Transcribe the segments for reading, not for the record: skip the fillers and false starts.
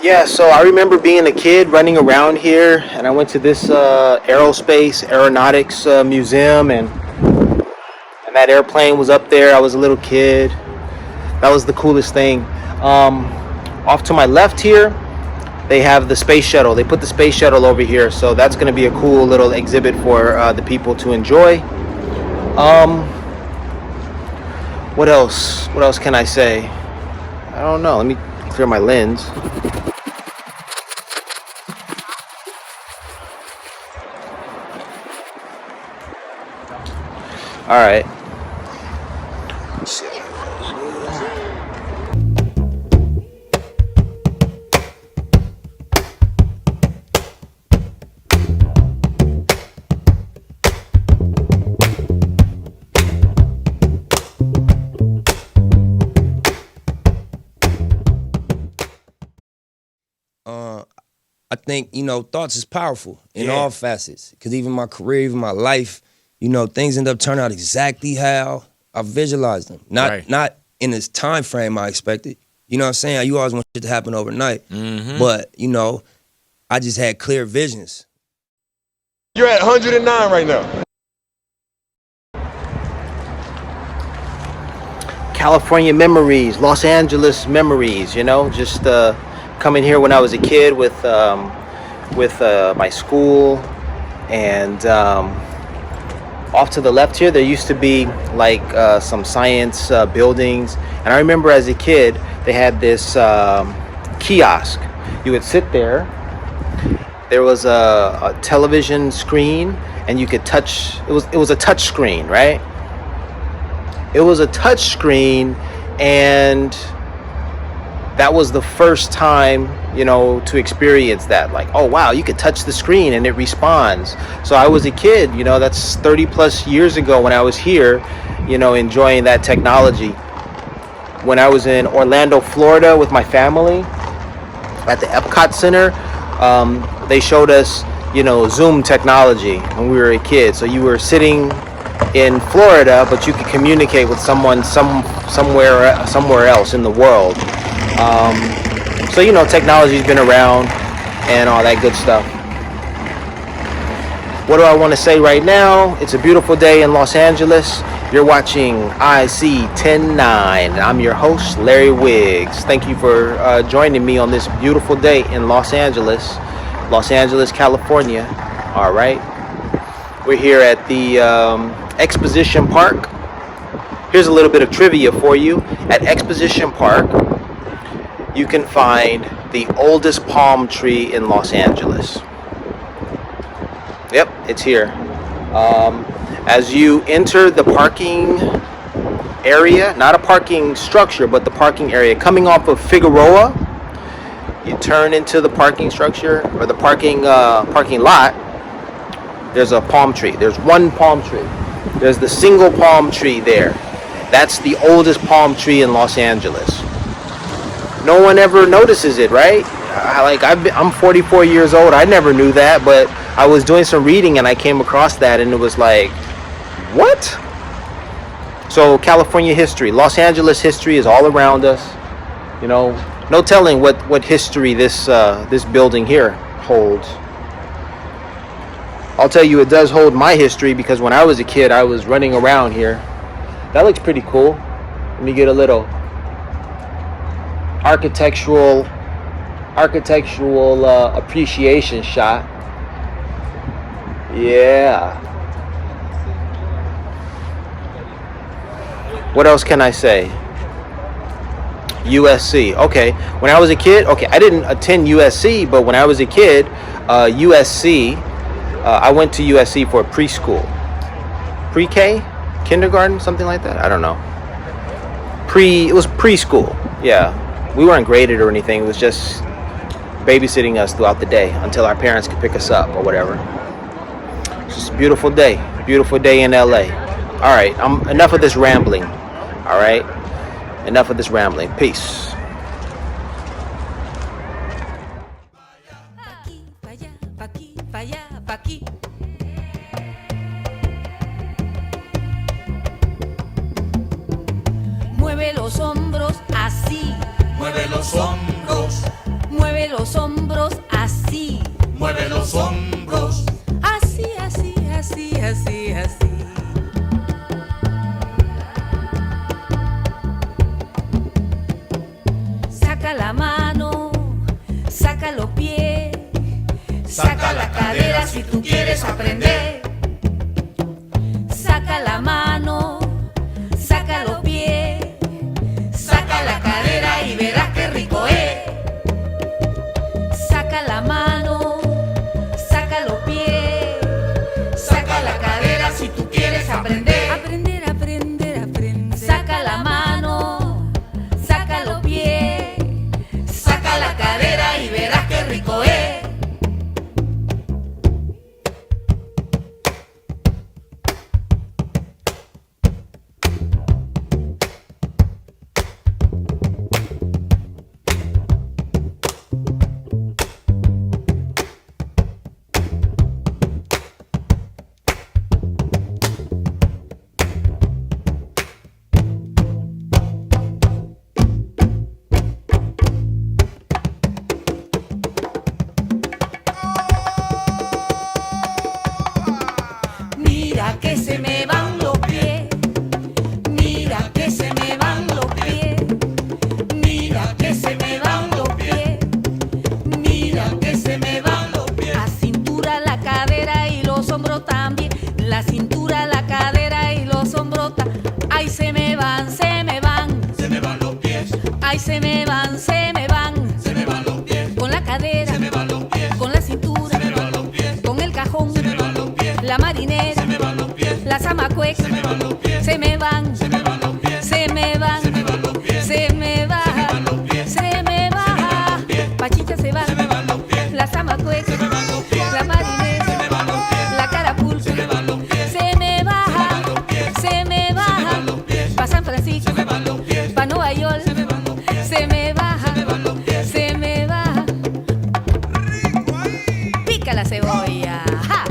Yeah, so I remember being a kid running around here, and I went to this aeronautics museum, and that airplane was up there. I was a little kid. That was the coolest thing. Off to my left here, they have the space shuttle. They put the space shuttle over here, so that's going to be a cool little exhibit for the people to enjoy. What else? What else can I say? I don't know. Let me clear my lens. All right. I think, thoughts is powerful in all facets. Because even my career, even my life, things end up turning out exactly how I visualized them. Not in this time frame I expected. You know what I'm saying? You always want shit to happen overnight. Mm-hmm. But, I just had clear visions. You're at 109 right now. California memories, Los Angeles memories, just coming here when I was a kid with my school, and off to the left here there used to be like some science buildings, and I remember as a kid they had this kiosk. You would sit there. There was a television screen, and you could touch. It was a touch screen, right? It was a touch screen, and that was the first time, to experience that. Like, oh wow, you could touch the screen and it responds. So I was a kid, that's 30 plus years ago when I was here, enjoying that technology. When I was in Orlando, Florida with my family at the Epcot Center, they showed us, Zoom technology when we were a kid. So you were sitting in Florida, but you could communicate with someone somewhere else in the world. So technology's been around and all that good stuff. What do I want to say right now? It's a beautiful day in Los Angeles. You're watching iSee109. I'm your host, Larry Wiggs. Thank you for joining me on this beautiful day in Los Angeles, California. All right. We're here at the Exposition Park. Here's a little bit of trivia for you. At Exposition Park, you can find the oldest palm tree in Los Angeles. Yep, it's here. As you enter the parking area, not a parking structure, but the parking area, coming off of Figueroa, you turn into the parking structure, or the parking lot. There's a palm tree. There's one palm tree. There's the single palm tree there. That's the oldest palm tree in Los Angeles. No one ever notices it, right? I'm 44 years old. I never knew that, but I was doing some reading and I came across that, and it was like, what? So California history, Los Angeles history is all around us. No telling what history this building here holds. I'll tell you, it does hold my history, because when I was a kid, I was running around here. That looks pretty cool. Let me get a little architectural appreciation shot. Yeah. What else can I say? USC. Okay. When I was a kid, I didn't attend USC, but when I was a kid, USC, I went to USC for preschool. Pre-K? Kindergarten? Something like that? I don't know. It was preschool. Yeah. We weren't graded or anything. It was just babysitting us throughout the day until our parents could pick us up or whatever. It's just a beautiful day. Beautiful day in LA. All right. Enough of this rambling. All right. Enough of this rambling. Peace. Mueve los hombros así. Mueve los hombros. Mueve Mueve los hombros así. Mueve los hombros. Así, así, así, así, así. Saca la mano, saca los pies, saca la cadera si tú quieres aprender. Saca la mano, saca los pies, saca la cadera y verás qué rico es. Saca la mano, saca los pies, saca la cadera si tú quieres aprender. Aprender, aprender, aprender. Saca la mano, saca los pies, saca la cadera y verás qué rico es. Mira que se me van los pies, mira que se me van los pies, mira que se me van los pies, mira que se me van los pies. La cintura, la cadera y los hombros también, la cintura, la cadera y los hombros también. Ay, se me van, se me van, Se me van los pies. ay, se me van, se me van. Se me van los pies. Con la cadera, Se me van los pies. con la cintura, Se me van los pies. con el cajón, Se me van los pies. la marinera, Se me van los pies. la zamacueca, Se me van los pies. se me van, Se me van los pies. se me van, Se me van los pies. se me va, Se me van los pies. se me va, Se me van los pies. Pachicha se va, Se me van los pies. la zamacueca, Se me van los pies. la marinera, Se me van los pies. la carapulca, Se me van los pies. se me baja, van los pies. se me Se me baja, van los pies. pa' San Francisco, Se me van los pies. pa' Nueva York, Se me van los pies. se me baja, Se me van los pies. se me baja, pica la cebolla, ¡ja!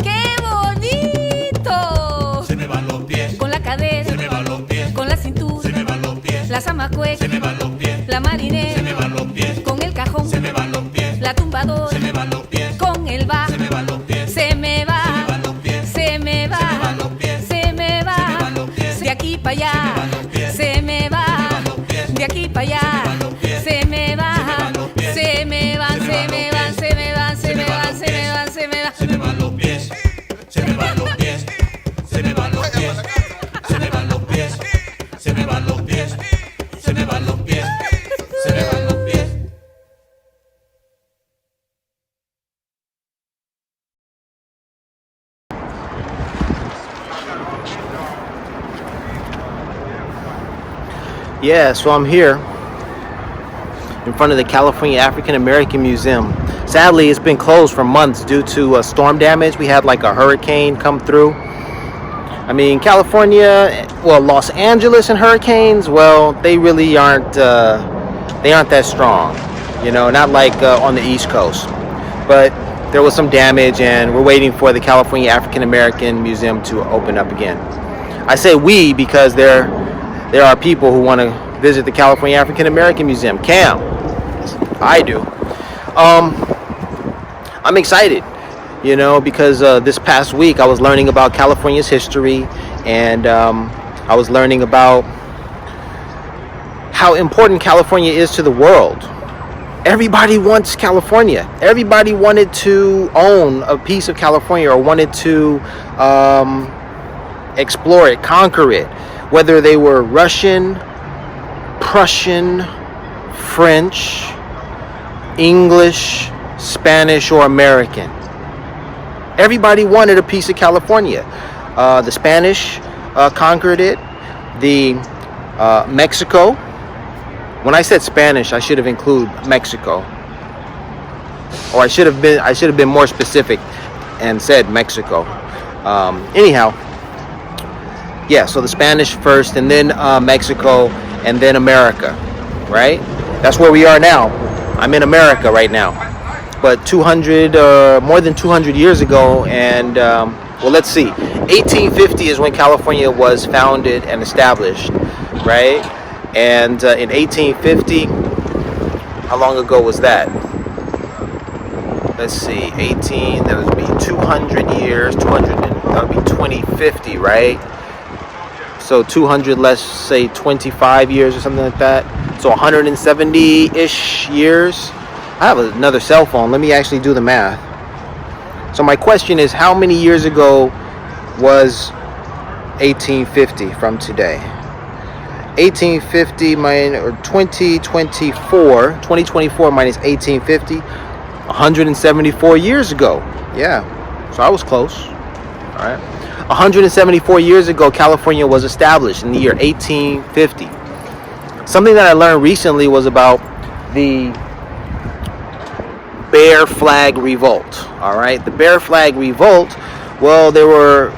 ¡Qué bonito! Se me van los pies. Con la cadera, Se me van los pies. con la cintura, Se me van los pies. la zamacueca, Se me van los pies. la marinera, Se me van los pies. con el cajón, Se me van los pies. la tumbadora, Se me van los pies. con el bajo, Se me van los pies. se me va, Se me van los pies. se me va, Se me van los pies. se me va, Se me van los pies. de aquí para allá, Se me van los pies. se me va, Se me van los pies. de aquí para allá, Se me van los pies. se me va, Se me van los pies. se me van, Se me se van me los van, pies. se me van, se Se me me van van, los se me pies. van, se me van. Se me van los pies. Se me van los pies. Se me van los pies. Se me van los pies. Se me van los pies. Se me van los pies. Se me van los pies. Yeah, so I'm here in front of the California African American Museum. Sadly, it's been closed for months due to storm damage. We had like a hurricane come through. I mean, California, well, Los Angeles and hurricanes, well, they really aren't that strong, you know, not like on the East Coast. But there was some damage, and we're waiting for the California African American Museum to open up again. I say we because there are people who want to visit the California African American Museum, CAAM. I do. I'm excited, you know, because this past week I was learning about California's history, and I was learning about how important California is to the world. Everybody wants California. Everybody wanted to own a piece of California, or wanted to explore it, conquer it, whether they were Russian, Prussian, French, English, Spanish, or American. Everybody wanted a piece of California. The Spanish conquered it. The Mexico. When I said Spanish, I should have included Mexico, or I should have been more specific and said Mexico. Anyhow, yeah. So the Spanish first, and then Mexico, and then America. Right? That's where we are now. I'm in America right now. But more than 200 years ago, and well, let's see. 1850 is when California was founded and established, right? And in 1850, how long ago was that? Let's see, that would be 200 years, that would be 2050, right? So 200, let's say 25 years or something like that. So 170-ish years. I have another cell phone. Let me actually do the math. So my question is, how many years ago was 1850 from today? 1850 or 2024 minus 1850, 174 years ago. Yeah, so I was close. All right. 174 years ago, California was established in the year 1850. Something that I learned recently was about the Bear Flag Revolt. All right, the Bear Flag Revolt. Well, there were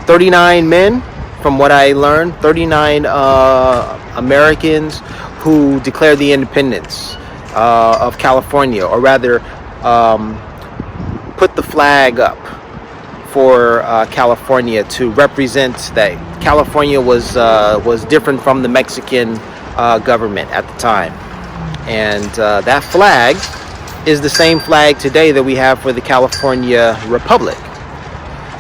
39 men, from what I learned, 39 Americans who declared the independence of California, or rather, put the flag up for California to represent that California was different from the Mexican government at the time, and that flag is the same flag today that we have for the California Republic.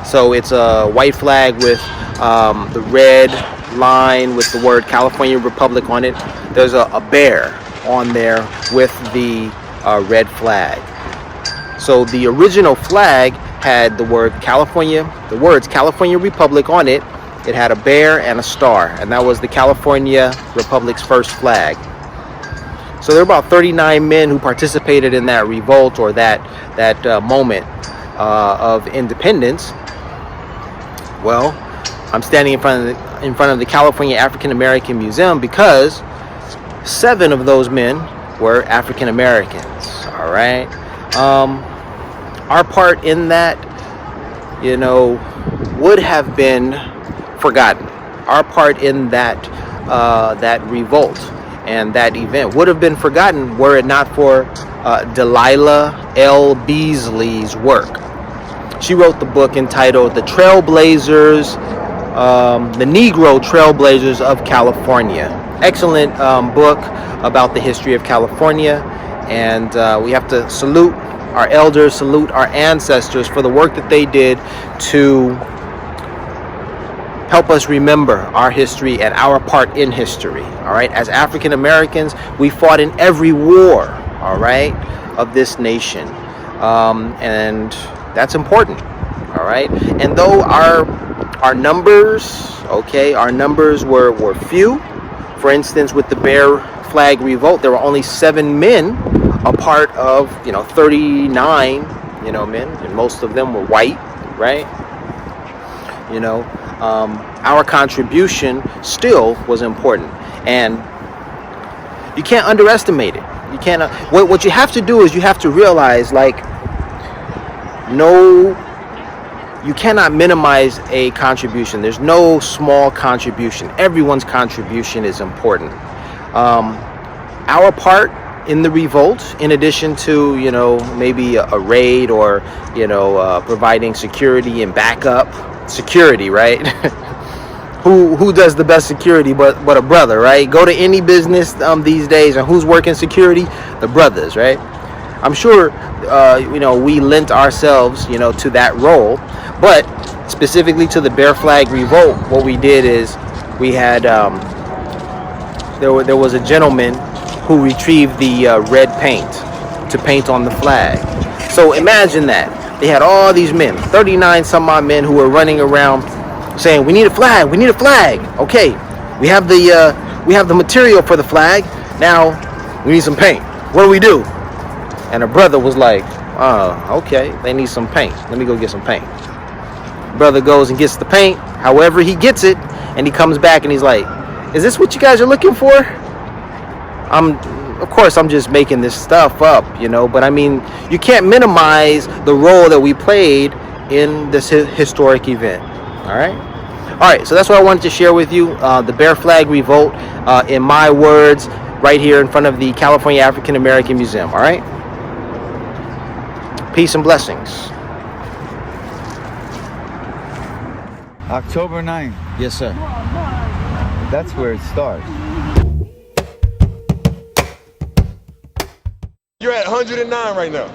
So it's a white flag with the red line with the word California Republic on it. There's a bear on there with the red flag. So the original flag had the words California Republic on it. It had a bear and a star, and that was the California Republic's first flag. So there were about 39 men who participated in that revolt, or that moment of independence. Well, I'm standing in front of the California African American Museum because 7 of those men were African Americans. All right. Our part in that, would have been forgotten. Our part in that revolt and that event would have been forgotten were it not for Delilah L. Beasley's work. She wrote the book entitled The Trailblazers, the Negro Trailblazers of California. Excellent book about the history of California, and we have to salute our elders, salute our ancestors for the work that they did to help us remember our history and our part in history. All right, as African Americans, we fought in every war, all right, of this nation, and that's important. All right, and though our numbers, our numbers were few. For instance, with the Bear Flag Revolt, there were only 7 men, a part of 39 men, and most of them were white, right? Our contribution still was important, and you can't underestimate it. You can't. What you have to do is you have to realize, you cannot minimize a contribution. There's no small contribution. Everyone's contribution is important. Our part in the revolt, in addition to maybe a raid or providing security and backup security, right? Who does the best security but a brother, right? Go to any business these days, and who's working security? The brothers, right? I'm sure we lent ourselves to that role, but specifically to the Bear Flag Revolt, what we did is we had there was a gentleman who retrieved the red paint to paint on the flag. So imagine that. They had all these men, 39 some odd men, who were running around saying, we need a flag, we need a flag. Okay, we have the material for the flag. Now we need some paint. What do? And a brother was like, okay, they need some paint. Let me go get some paint. Brother goes and gets the paint. However, he gets it, and he comes back and he's like, is this what you guys are looking for? Of course, I'm just making this stuff up, you know, but I mean, you can't minimize the role that we played in this historic event. All right, so that's what I wanted to share with you. The Bear Flag Revolt, in my words, right here in front of the California African American Museum. All right, peace and blessings. October 9th. Yes, sir. That's where it starts. You're at 109 right now.